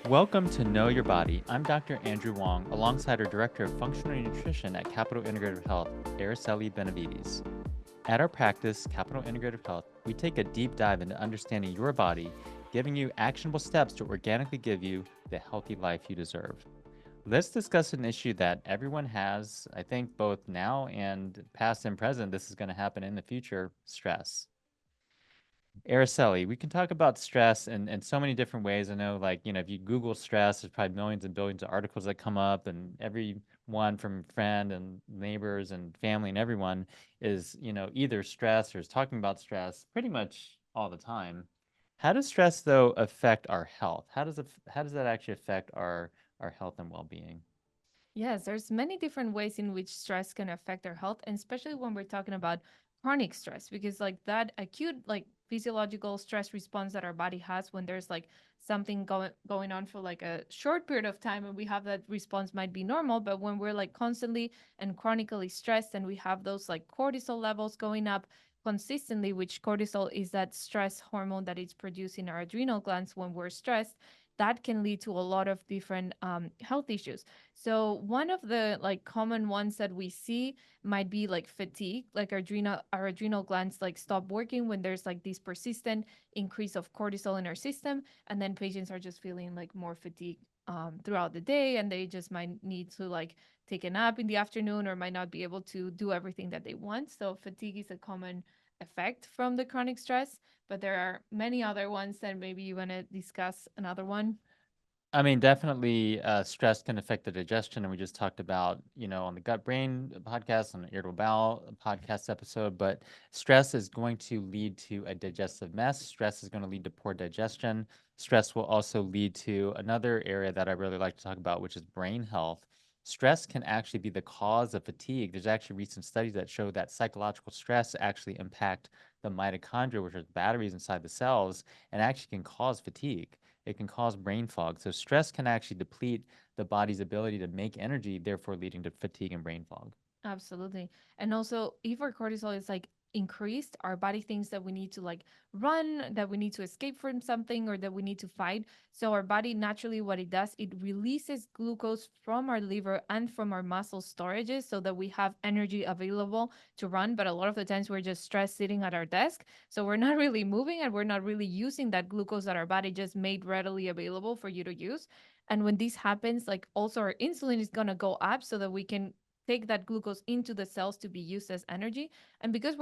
Welcome to Know Your Body. I'm Dr. Andrew Wong, alongside our Director of Functional Nutrition at Capital Integrative Health, Araceli Benavides. At our practice, Capital Integrative Health, we take a deep dive into understanding your body, giving you actionable steps to organically give you the healthy life you deserve. Let's discuss an issue that everyone has, I think, both now and past and present. This is going to happen in the future: stress. Araceli, we can talk about stress in so many different ways. I know, like, if you Google stress, there's probably millions and billions of articles that come up, and everyone from friend and neighbors and family and everyone is, either stressed or is talking about stress pretty much all the time. How does stress, though, affect our health? How does that actually affect our health and well-being? Yes, there's many different ways in which stress can affect our health, and especially when we're talking about chronic stress, because like that acute physiological stress response that our body has when there's like something going on for like a short period of time and we have that response might be normal, but when we're like constantly and chronically stressed and we have those like cortisol levels going up consistently, which cortisol is that stress hormone that is produced in our adrenal glands when we're stressed, that can lead to a lot of different health issues. So one of the like common ones that we see might be like fatigue, like our adrenal glands like stop working when there's like this persistent increase of cortisol in our system, and then patients are just feeling like more fatigue throughout the day, and they just might need to like take a nap in the afternoon or might not be able to do everything that they want. So fatigue is a common effect from the chronic stress, but there are many other ones that maybe you want to discuss another one. I mean, definitely, stress can affect the digestion, and we just talked about, on the gut brain podcast, on the irritable bowel podcast episode. But stress is going to lead to a digestive mess. Stress is going to lead to poor digestion. Stress will also lead to another area that I really like to talk about, which is brain health. Stress can actually be the cause of fatigue. There's actually recent studies that show that psychological stress actually impact the mitochondria, which are the batteries inside the cells, and actually can cause fatigue. It can cause brain fog. So stress can actually deplete the body's ability to make energy, therefore leading to fatigue and brain fog. Absolutely. And also, if our cortisol is like increased, our body thinks that we need to like run, that we need to escape from something, or that we need to fight. So, our body naturally, what it does, it releases glucose from our liver and from our muscle storages so that we have energy available to run. But a lot of the times, we're just stressed sitting at our desk. So, we're not really moving and we're not really using that glucose that our body just made readily available for you to use. And when this happens, like also our insulin is going to go up so that we can take that glucose into the cells to be used as energy. And because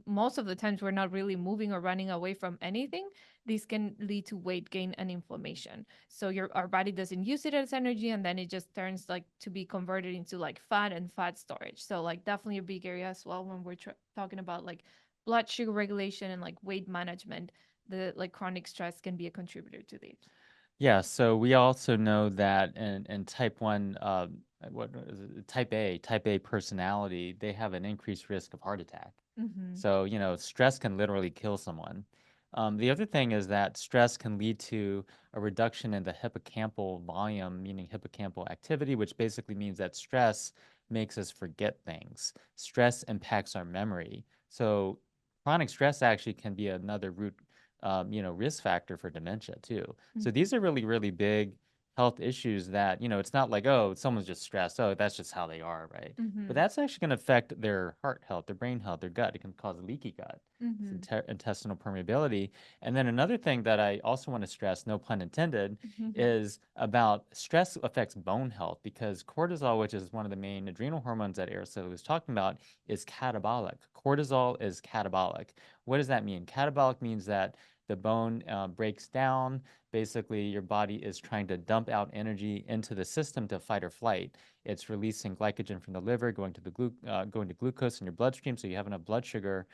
most of the times we're not really moving or running away from anything, this can lead to weight gain and inflammation. So your our body doesn't use it as energy, and then it just turns like to be converted into like fat and fat storage. So like definitely a big area as well when we're talking about like blood sugar regulation and like weight management. The like chronic stress can be a contributor to this. Yeah, so we also know that in type 1, what is it, type A personality, they have an increased risk of heart attack. Mm-hmm. So, stress can literally kill someone. The other thing is that stress can lead to a reduction in the hippocampal volume, meaning hippocampal activity, which basically means that stress makes us forget things. Stress impacts our memory. So, chronic stress actually can be another root, risk factor for dementia too. So these are really, really big health issues that, it's not like, oh, someone's just stressed. Oh, that's just how they are, right? But Mm-hmm. that's actually going to affect their heart health, their brain health, their gut. It can cause leaky gut, it's Mm-hmm. intestinal permeability. And then another thing that I also want to stress, no pun intended, Mm-hmm. is about stress affects bone health because cortisol, which is one of the main adrenal hormones that Aristotle was talking about, is catabolic. Cortisol is catabolic. What does that mean? Catabolic means that the bone breaks down. Basically, your body is trying to dump out energy into the system to fight or flight. It's releasing glycogen from the liver, going to glucose in your bloodstream, so you have enough blood sugar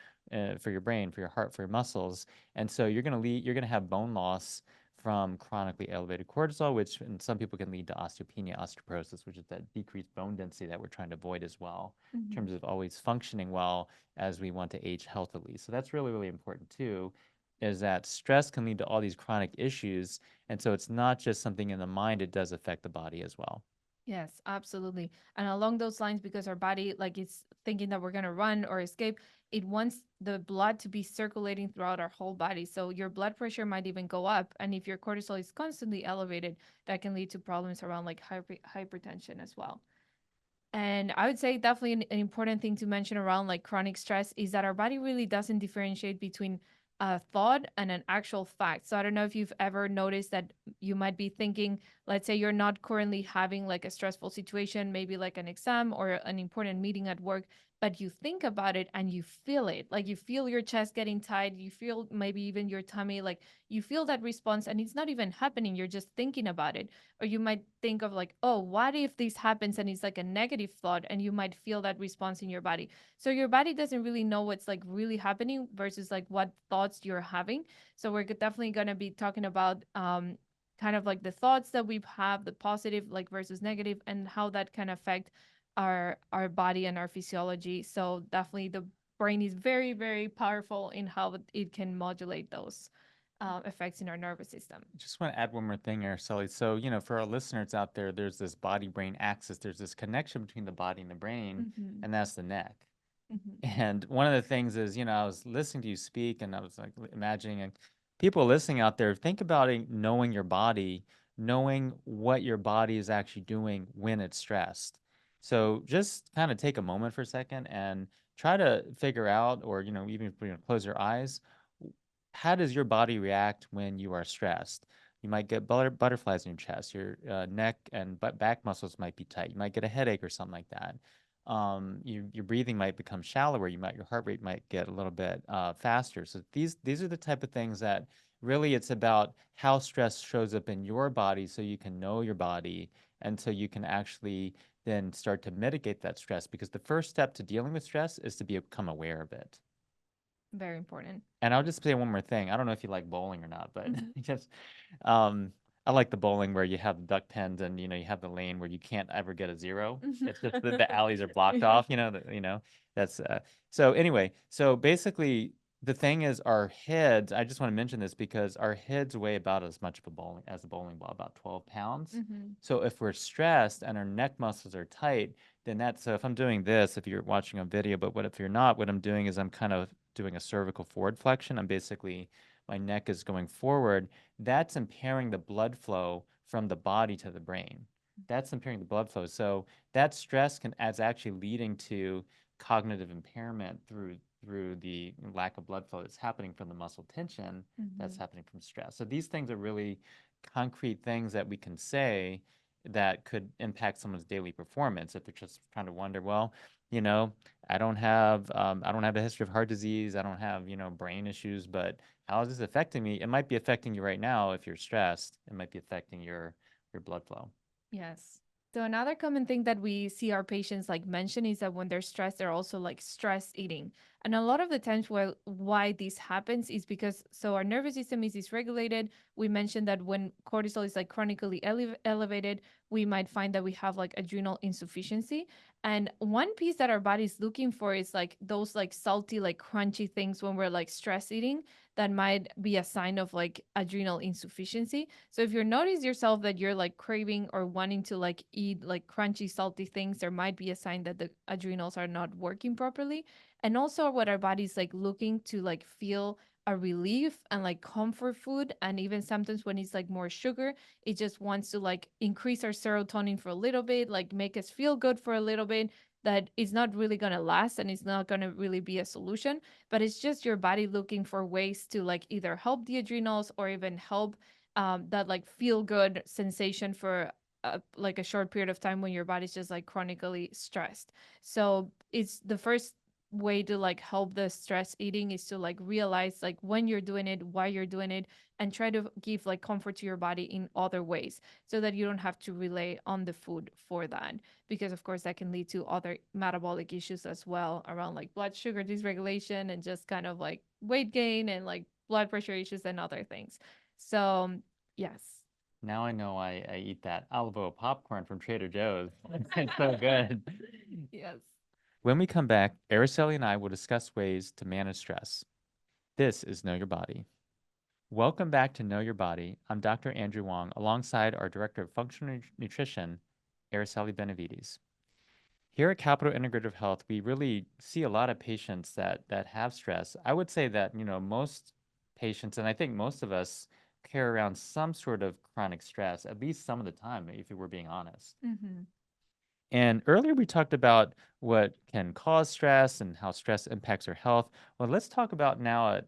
for your brain, for your heart, for your muscles, and so you're gonna have bone loss from chronically elevated cortisol, which in some people can lead to osteopenia, osteoporosis, which is that decreased bone density that we're trying to avoid as well, in Mm-hmm. terms of always functioning well as we want to age healthily. So that's really, really important too, is that stress can lead to all these chronic issues. And so it's not just something in the mind, it does affect the body as well. Yes, absolutely. And along those lines, because our body like it's thinking that we're gonna run or escape, it wants the blood to be circulating throughout our whole body. So your blood pressure might even go up. And if your cortisol is constantly elevated, that can lead to problems around like hypertension as well. And I would say definitely an important thing to mention around like chronic stress is that our body really doesn't differentiate between a thought and an actual fact. So I don't know if you've ever noticed that you might be thinking, let's say you're not currently having like a stressful situation, maybe like an exam or an important meeting at work, but you think about it and you feel it. Like you feel your chest getting tight, you feel maybe even your tummy, like you feel that response and it's not even happening. You're just thinking about it. Or you might think of like, oh, what if this happens and it's like a negative thought, and you might feel that response in your body. So your body doesn't really know what's like really happening versus like what thoughts you're having. So we're definitely going to be talking about kind of like the thoughts that we have, the positive like versus negative, and how that can affect our body and our physiology. So definitely the brain is very very powerful in how it can modulate those effects in our nervous system. Just want to add one more thing, Araceli. So, for our listeners out there, there's this body-brain axis. There's this connection between the body and the brain, Mm-hmm. and that's the neck. Mm-hmm. And one of the things is, I was listening to you speak and I was like imagining and people listening out there, think about it, knowing your body, knowing what your body is actually doing when it's stressed. So just kind of take a moment for a second and try to figure out, or, even if you close your eyes, how does your body react when you are stressed? You might get butterflies in your chest. Your neck and back muscles might be tight. You might get a headache or something like that. Your breathing might become shallower. Your heart rate might get a little bit faster. So these are the type of things that really it's about how stress shows up in your body, so you can know your body, and so you can actually then start to mitigate that stress. Because the first step to dealing with stress is to become aware of it. Very important. And I'll just say one more thing. I don't know if you like bowling or not, but Mm-hmm. just um, I like the bowling where you have the duck pens and you have the lane where you can't ever get a zero. It's just the alleys are blocked Yeah. off. That's so anyway. So basically, the thing is, our heads. I just want to mention this because our heads weigh about as much of a bowling as a bowling ball, about 12 pounds. Mm-hmm. So if we're stressed and our neck muscles are tight, then that's so if I'm doing this, if you're watching a video, but what if you're not, what I'm doing is I'm kind of doing a cervical forward flexion. I'm basically, my neck is going forward. That's impairing the blood flow from the body to the brain. That's impairing the blood flow. So that stress is actually leading to cognitive impairment through the lack of blood flow that's happening from the muscle tension Mm-hmm. that's happening from stress. So these things are really concrete things that we can say that could impact someone's daily performance if they're just trying to wonder, well, you know, I don't have a history of heart disease. I don't have, brain issues, but how is this affecting me? It might be affecting you right now if you're stressed. It might be affecting your blood flow. Yes. So another common thing that we see our patients like mention is that when they're stressed, they're also like stress eating. And a lot of the times why this happens is because so our nervous system is dysregulated. We mentioned that when cortisol is like chronically elevated, we might find that we have like adrenal insufficiency. And one piece that our body is looking for is like those like salty, like crunchy things when we're like stress eating that might be a sign of like adrenal insufficiency. So if you notice yourself that you're like craving or wanting to like eat like crunchy, salty things, there might be a sign that the adrenals are not working properly. And also what our body's like looking to like feel a relief and like comfort food. And even sometimes when it's like more sugar, it just wants to like increase our serotonin for a little bit, like make us feel good for a little bit. That is not really going to last and it's not going to really be a solution, but it's just your body looking for ways to like either help the adrenals or even help that like feel good sensation for like a short period of time when your body's just like chronically stressed. So it's the first way to like help the stress eating is to like realize like when you're doing it, why you're doing it, and try to give like comfort to your body in other ways so that you don't have to rely on the food for that, because of course that can lead to other metabolic issues as well around like blood sugar dysregulation and just kind of like weight gain and like blood pressure issues and other things. So, yes. Now I know I eat that olive oil popcorn from Trader Joe's. It's so good. Yes. When we come back, Araceli and I will discuss ways to manage stress. This is Know Your Body. Welcome back to Know Your Body. I'm Dr. Andrew Wong, alongside our Director of Functional Nutrition, Araceli Benavides. Here at Capital Integrative Health, we really see a lot of patients that have stress. I would say that, most patients, and I think most of us carry around some sort of chronic stress, at least some of the time, if we were being honest. Hmm. And earlier we talked about what can cause stress and how stress impacts our health. Well, let's talk about now,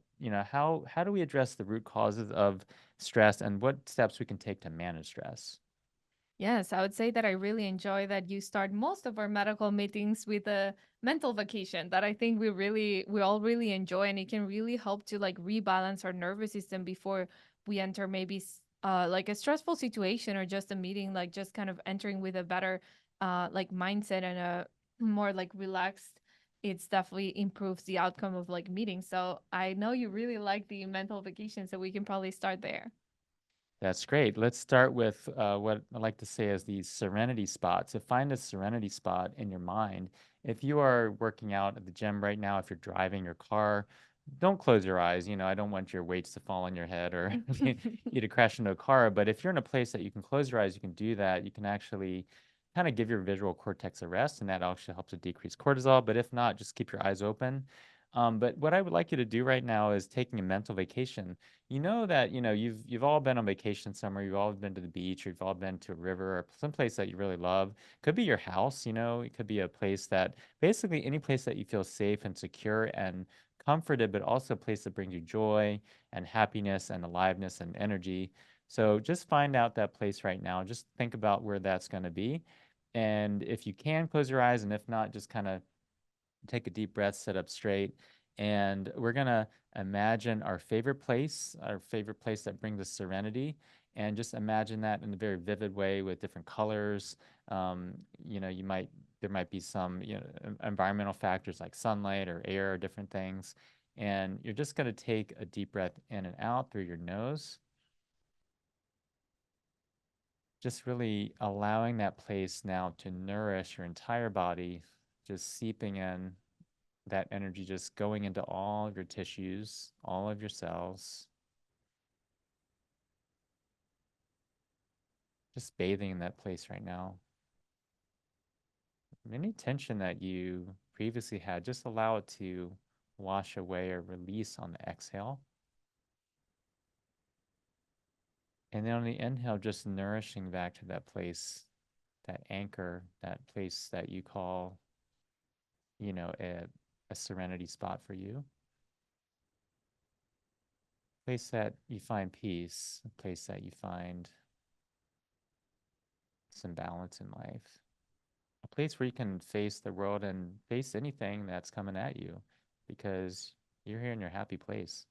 how do we address the root causes of stress and what steps we can take to manage stress? Yes, I would say that I really enjoy that you start most of our medical meetings with a mental vacation that I think we all really enjoy, and it can really help to like rebalance our nervous system before we enter maybe like a stressful situation or just a meeting, like just kind of entering with a better like mindset and a more like relaxed. It's definitely improves the outcome of like meetings. So I know you really like the mental vacation, so we can probably start there. That's great. Let's start with what I like to say as these serenity spots. So find a serenity spot in your mind. If you are working out at the gym right now, if you're driving your car, don't close your eyes. I don't want your weights to fall on your head or you to crash into a car. But if you're in a place that you can close your eyes, you can do that. You can actually kind of give your visual cortex a rest, and that actually helps to decrease cortisol. But if not, just keep your eyes open. But what I would like you to do right now is taking a mental vacation. You know that, you've all been on vacation somewhere, you've all been to the beach, or you've all been to a river or some place that you really love. Could be your house, it could be a place that basically any place that you feel safe and secure and comforted, but also a place that brings you joy and happiness and aliveness and energy. So just find out that place right now. Just think about where that's going to be. And if you can, close your eyes, and if not, just kind of take a deep breath, sit up straight, and we're gonna imagine our favorite place that brings us serenity, and just imagine that in a very vivid way with different colors. You might there might be some environmental factors like sunlight or air or different things, and you're just gonna take a deep breath in and out through your nose, just really allowing that place now to nourish your entire body, just seeping in that energy just going into all of your tissues, all of your cells, just bathing in that place right now. Any tension that you previously had, just allow it to wash away or release on the exhale. And then on the inhale, just nourishing back to that place, that anchor, that place that you call, a serenity spot for you. A place that you find peace, a place that you find some balance in life. A place where you can face the world and face anything that's coming at you because you're here in your happy place.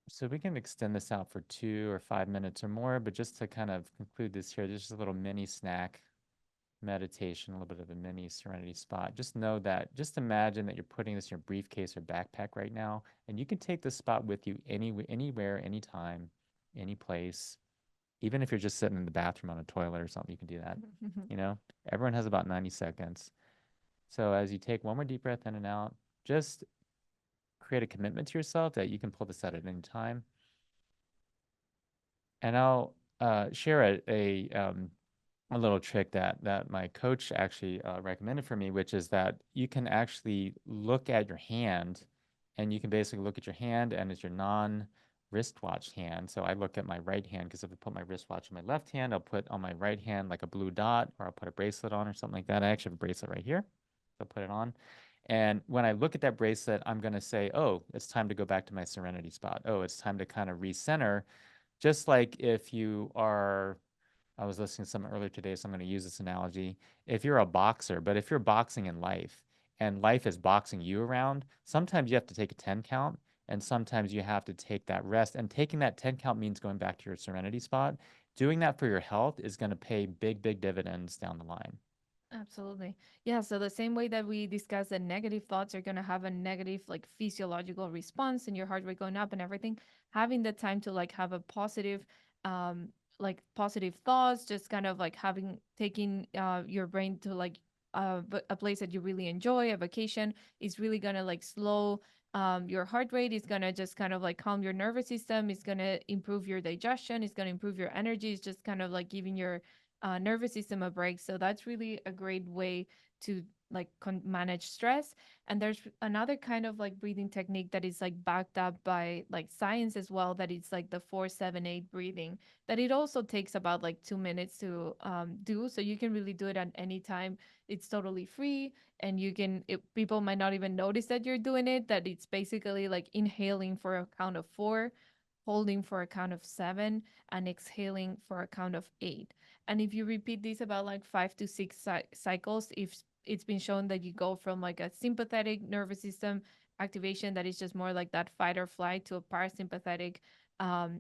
So we can extend this out for 2 or 5 minutes or more, but just to kind of conclude this here, there's just a little mini snack meditation, a little bit of a mini serenity spot. Just know that, just imagine that you're putting this in your briefcase or backpack right now, and you can take this spot with you anywhere, anytime, any place. Even if you're just sitting in the bathroom on a toilet or something, you can do that. You know, everyone has about 90 seconds. So as you take one more deep breath in and out, just create a commitment to yourself that you can pull this out at any time. And I'll share a little trick that my coach actually recommended for me, which is that you can actually look at your hand, and you can basically look at your hand and it's your non-wristwatch hand. So I look at my right hand because if I put my wristwatch in my left hand, I'll put on my right hand like a blue dot, or I'll put a bracelet on or something like that. I actually have a bracelet right here. So I'll put it on. And when I look at that bracelet, I'm going to say, oh, it's time to go back to my serenity spot. Oh, it's time to kind of recenter. Just like if you are I was listening to someone earlier today, so I'm going to use this analogy. If you're a boxer, but if you're boxing in life and life is boxing you around, sometimes you have to take a 10 count and sometimes you have to take that rest. And taking that 10 count means going back to your serenity spot. Doing that for your health is going to pay big dividends down the line. Absolutely. Yeah. So the same way that we discussed that negative thoughts are going to have a negative, like physiological response and your heart rate going up and everything, having the time to like have a positive, um, like positive thoughts, just kind of like having taking your brain to like a place that you really enjoy, a vacation is really going to like slow your heart rate. It's gonna just kind of like calm your nervous system. It's gonna improve your digestion. It's gonna improve your energy. It's just kind of like giving your nervous system a break. So that's really a great way to like manage stress. And there's another kind of like breathing technique that is like backed up by like science as well, that it's like the 4-7-8 breathing, that it also takes about like 2 minutes to do. So you can really do it at any time. It's totally free, and you can people might not even notice that you're doing it, that it's basically like inhaling for a count of 4, holding for a count of 7, and exhaling for a count of 8. And if you repeat this about like 5 to 6 cycles, if it's been shown that you go from like a sympathetic nervous system activation that is just more like that fight or flight, to a parasympathetic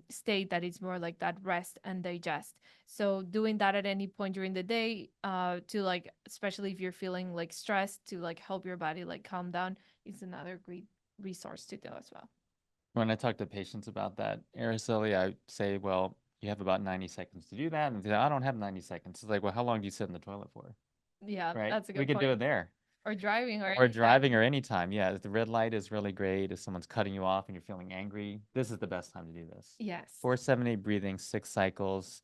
state that is more like that rest and digest. So doing that at any point during the day, to like, especially if you're feeling like stressed, to like help your body like calm down, is another great resource to do as well. When I talk to patients about that, Araceli, I say, well, you have about 90 seconds to do that. And they say, I don't have 90 seconds. It's like, well, how long do you sit in the toilet for? Yeah, Right? that's a We good could do point. it there. Or driving or Or anytime. driving or anytime. Yeah, the red light is really great. If someone's cutting you off and you're feeling angry, this is the best time to do this. Yes. 4-7-8 breathing, 6 cycles.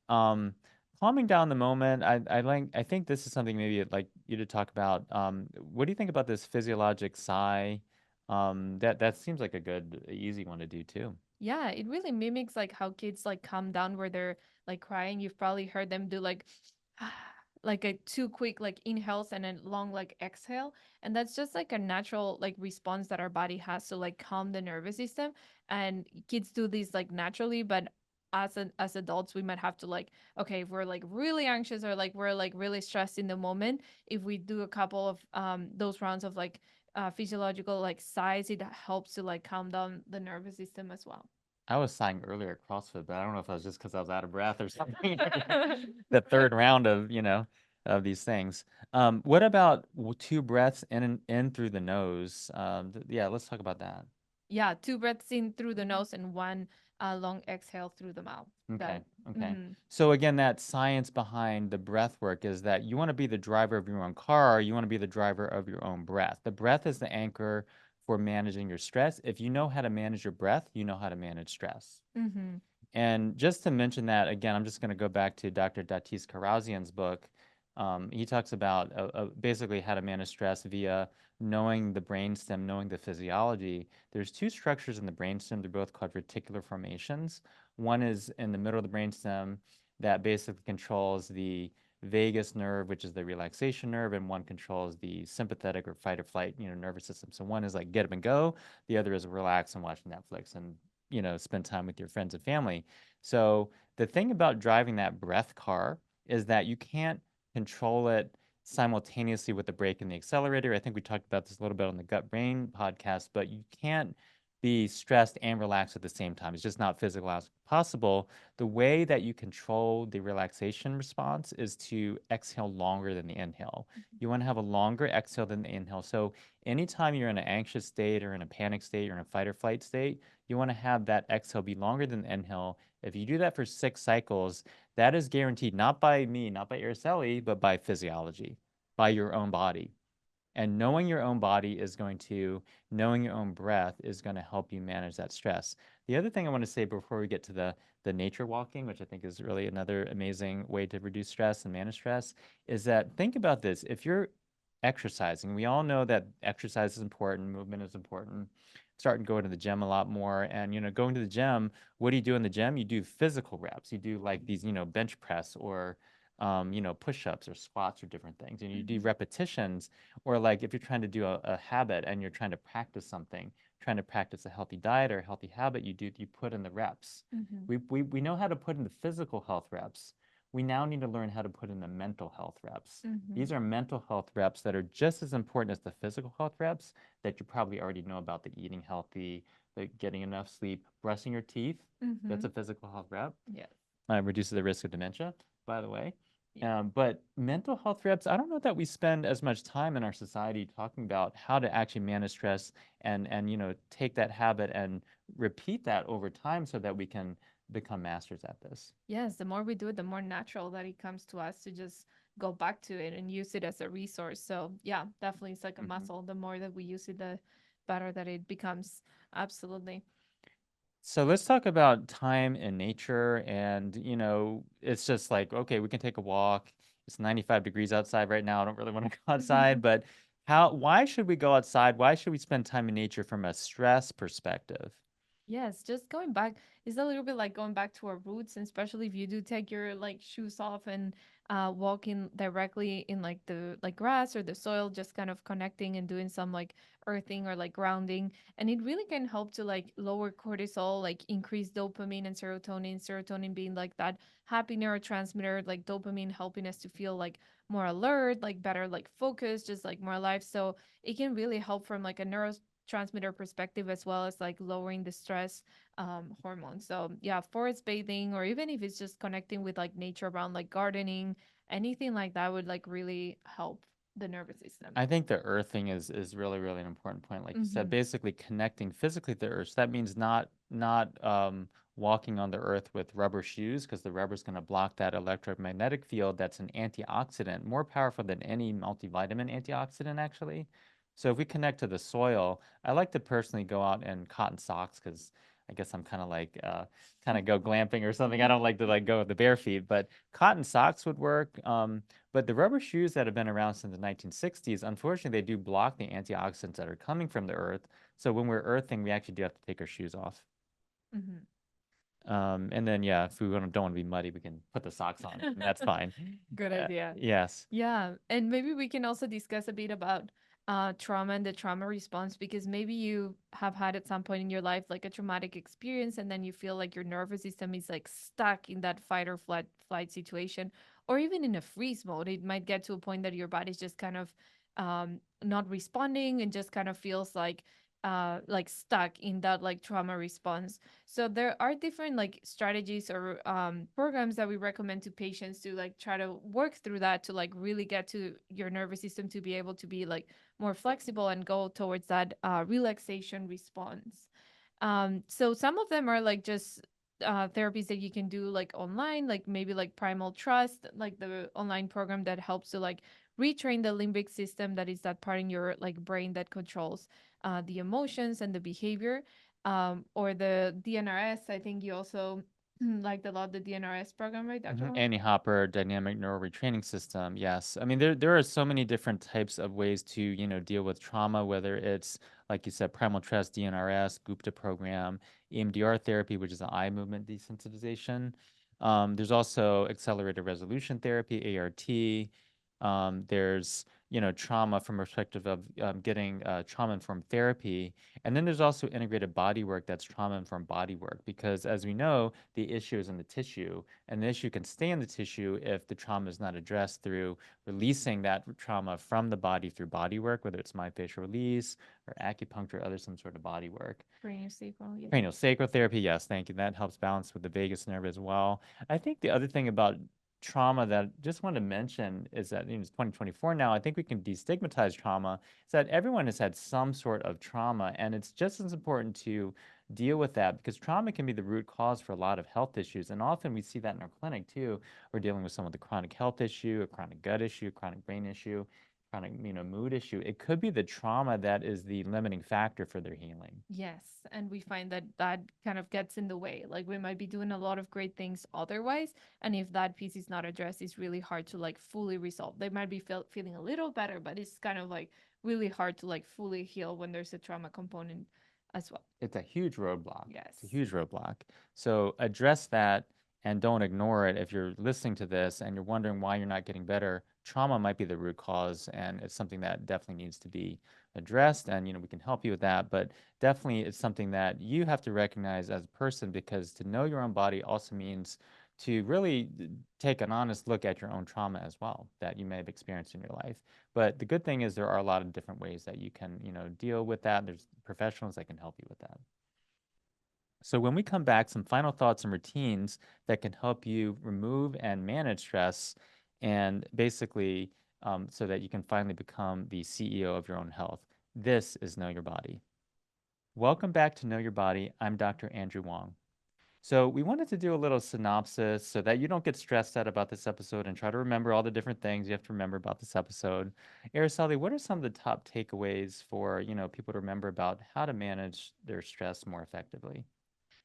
Um, Calming down the moment. I think this is something maybe I'd like you to talk about. What do you think about this physiologic sigh? That seems like a good, easy one to do too. Yeah, it really mimics like how kids like calm down where they're like crying. You've probably heard them do like like a too quick like inhales and a long like exhale. And that's just like a natural like response that our body has to like calm the nervous system. And kids do this like naturally, but as adults we might have to like, okay, if we're like really anxious or like we're like really stressed in the moment, if we do a couple of those rounds of like physiological like sighs, it helps to like calm down the nervous system as well. I was sighing earlier at CrossFit, but I don't know if I was just because I was out of breath or something. The third round of, of these things. What about two breaths in through the nose? Yeah, let's talk about that. Yeah, 2 breaths in through the nose and one long exhale through the mouth. Okay, That. okay. Mhm. So again, that science behind the breath work is that you want to be the driver of your own car, you want to be the driver of your own breath. The breath is the anchor for managing your stress. If you know how to manage your breath, you know how to manage stress. Mhm. And just to mention that again, I'm just going to go back to Dr. Datis Karazian's book. He talks about basically how to manage stress via knowing the brainstem, knowing the physiology. There's two structures in the brainstem. They're both called reticular formations. One is in the middle of the brainstem that basically controls the vagus nerve, which is the relaxation nerve, and one controls the sympathetic or fight or flight, nervous system. So one is like get up and go, the other is relax and watch Netflix and spend time with your friends and family. So the thing about driving that breath car is that you can't control it simultaneously with the brake and the accelerator. I think we talked about this a little bit on the gut brain podcast, but you can't be stressed and relaxed at the same time. It's just not physically possible. The way that you control the relaxation response is to exhale longer than the inhale. You want to have a longer exhale than the inhale. So anytime you're in an anxious state or in a panic state or in a fight or flight state, you want to have that exhale be longer than the inhale. If you do that for 6 cycles, that is guaranteed, not by me, not by Araceli, but by physiology, by your own body. And knowing your own breath is going to help you manage that stress. The other thing I want to say before we get to the nature walking, which I think is really another amazing way to reduce stress and manage stress, is that think about this. If you're exercising, we all know that exercise is important, movement is important. Starting going to the gym a lot more. And, going to the gym, what do you do in the gym? You do physical reps. You do like these, bench press or, push-ups or squats or different things. And you do Mhm. repetitions, or like if you're trying to do a habit and you're trying to practice something, trying to practice a healthy diet or a healthy habit, you put in the reps. Mhm. We know how to put in the physical health reps. We now need to learn how to put in the mental health reps. Mhm. These are mental health reps that are just as important as the physical health reps that you probably already know about: the eating healthy, the getting enough sleep, brushing your teeth. That's Mhm. a physical health rep. Yes. Reduces the risk of dementia, by the way. Yeah. But mental health reps, I don't know that we spend as much time in our society talking about how to actually manage stress and take that habit and repeat that over time so that we can become masters at this. Yes, the more we do it, the more natural that it comes to us to just go back to it and use it as a resource. So yeah, definitely it's like a Hmm. muscle. The more that we use it, better that it becomes. Absolutely. So let's talk about time in nature. And, it's just like, okay, we can take a walk. It's 95 degrees outside right now. I don't really want to go outside, but why should we go outside? Why should we spend time in nature from a stress perspective? Yes, just going back is a little bit like going back to our roots, and especially if you do take your like shoes off and walking directly in like the like grass or the soil, just kind of connecting and doing some like earthing or like grounding, and it really can help to like lower cortisol, like increase dopamine and serotonin. Serotonin being like that happy neurotransmitter, like dopamine helping us to feel like more alert, like better, like focus, just like more alive. So it can really help from like a transmitter perspective as well as like lowering the stress hormone. So yeah, forest bathing or even if it's just connecting with like nature around like gardening, anything like that would like really help the nervous system. I think the earthing is really, really an important point. Like you said, Mm-hmm. basically connecting physically to the earth. So that means not walking on the earth with rubber shoes, because the rubber is going to block that electromagnetic field that's an antioxidant, more powerful than any multivitamin antioxidant, actually. So if we connect to the soil, I like to personally go out in cotton socks, because I guess I'm kind of like kind of go glamping or something. I don't like to like go with the bare feet, but cotton socks would work. But the rubber shoes that have been around since the 1960s, unfortunately, they do block the antioxidants that are coming from the earth. So when we're earthing, we actually do have to take our shoes off. Mm-hmm. And then, yeah, if we don't want to be muddy, we can put the socks on, and that's fine. Good idea. Yes. Yeah, and maybe we can also discuss a bit about trauma and the trauma response, because maybe you have had at some point in your life like a traumatic experience, and then you feel like your nervous system is like stuck in that fight or flight situation, or even in a freeze mode. It might get to a point that your body's just kind of not responding and just kind of feels like stuck in that like trauma response. So there are different like strategies or programs that we recommend to patients to like try to work through that, to like really get to your nervous system to be able to be like more flexible and go towards that relaxation response. So some of them are like just therapies that you can do like online, like maybe like Primal Trust, like the online program that helps to like retrain the limbic system, that is that part in your like brain that controls the emotions and the behavior, or the DNRS. I think you also liked a lot the DNRS program, right, Dr. Wong? Annie Hopper dynamic neural retraining system. Yes. I mean, there are so many different types of ways to, deal with trauma, whether it's, like you said, primal trust, DNRS, Gupta program, EMDR therapy, which is an eye movement desensitization. There's also accelerated resolution therapy, ART. There's, trauma from a perspective of getting trauma-informed therapy. And then there's also integrated body work that's trauma-informed body work, because as we know, the issue is in the tissue, and the issue can stay in the tissue if the trauma is not addressed through releasing that trauma from the body through body work, whether it's myofascial release or acupuncture or other some sort of body work. Craniosacral, yeah. Cranial sacral therapy, yes, thank you. That helps balance with the vagus nerve as well. I think the other thing about trauma that I just wanted to mention is that, it's 2024 now. I think we can destigmatize trauma. Is that everyone has had some sort of trauma, and it's just as important to deal with that, because trauma can be the root cause for a lot of health issues. And often we see that in our clinic too. We're dealing with someone with a chronic health issue, a chronic gut issue, a chronic brain issue, chronic, mood issue. It could be the trauma that is the limiting factor for their healing. Yes, and we find that that kind of gets in the way. Like we might be doing a lot of great things otherwise, and if that piece is not addressed, it's really hard to like fully resolve. They might be feeling a little better, but it's kind of like really hard to like fully heal when there's a trauma component as well. It's a huge roadblock. It's a Yes. huge roadblock. So address that and don't ignore it. If you're listening to this and you're wondering why you're not getting better, trauma might be the root cause, and it's something that definitely needs to be addressed. And we can help you with that, but definitely it's something that you have to recognize as a person, because to know your own body also means to really take an honest look at your own trauma as well that you may have experienced in your life. But the good thing is there are a lot of different ways that you can, deal with that. There's professionals that can help you with that. So when we come back, some final thoughts and routines that can help you remove and manage stress, and basically so that you can finally become the CEO of your own health. This is Know Your Body. Welcome back to Know Your Body. I'm Dr. Andrew Wong. So, we wanted to do a little synopsis so that you don't get stressed out about this episode and try to remember all the different things you have to remember about this episode. Araceli, what are some of the top takeaways for, people to remember about how to manage their stress more effectively?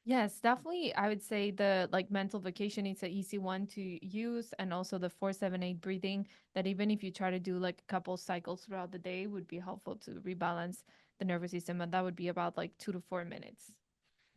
Yes, definitely. I would say the like mental vacation is an easy one to use, and also the 478 breathing. That even if you try to do like a couple cycles throughout the day, would be helpful to rebalance the nervous system, and that would be about like 2 to 4 minutes.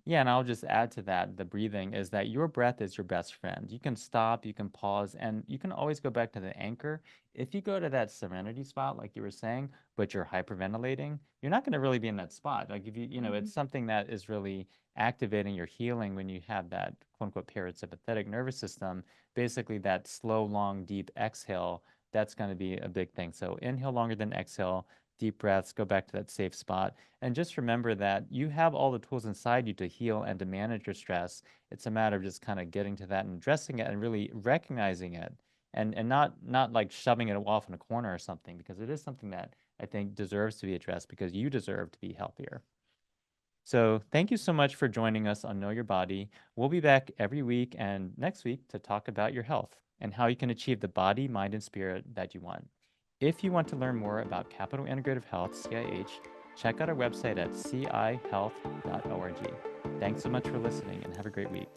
Yeah, and I'll just add to that the breathing is that your breath is your best friend. You can stop, you can pause, and you can always go back to the anchor. If you go to that serenity spot, like you were saying, but you're hyperventilating, you're not going to really be in that spot. Like if it's something that is really activating your healing when you have that quote unquote parasympathetic nervous system, basically that slow, long, deep exhale, that's going to be a big thing. So inhale longer than exhale, deep breaths, go back to that safe spot. And just remember that you have all the tools inside you to heal and to manage your stress. It's a matter of just kind of getting to that and addressing it and really recognizing it and not like shoving it off in a corner or something, because it is something that I think deserves to be addressed because you deserve to be healthier. So thank you so much for joining us on Know Your Body. We'll be back every week and next week to talk about your health and how you can achieve the body, mind, and spirit that you want. If you want to learn more about Capital Integrative Health, CIH, check out our website at cihealth.org. Thanks so much for listening and have a great week.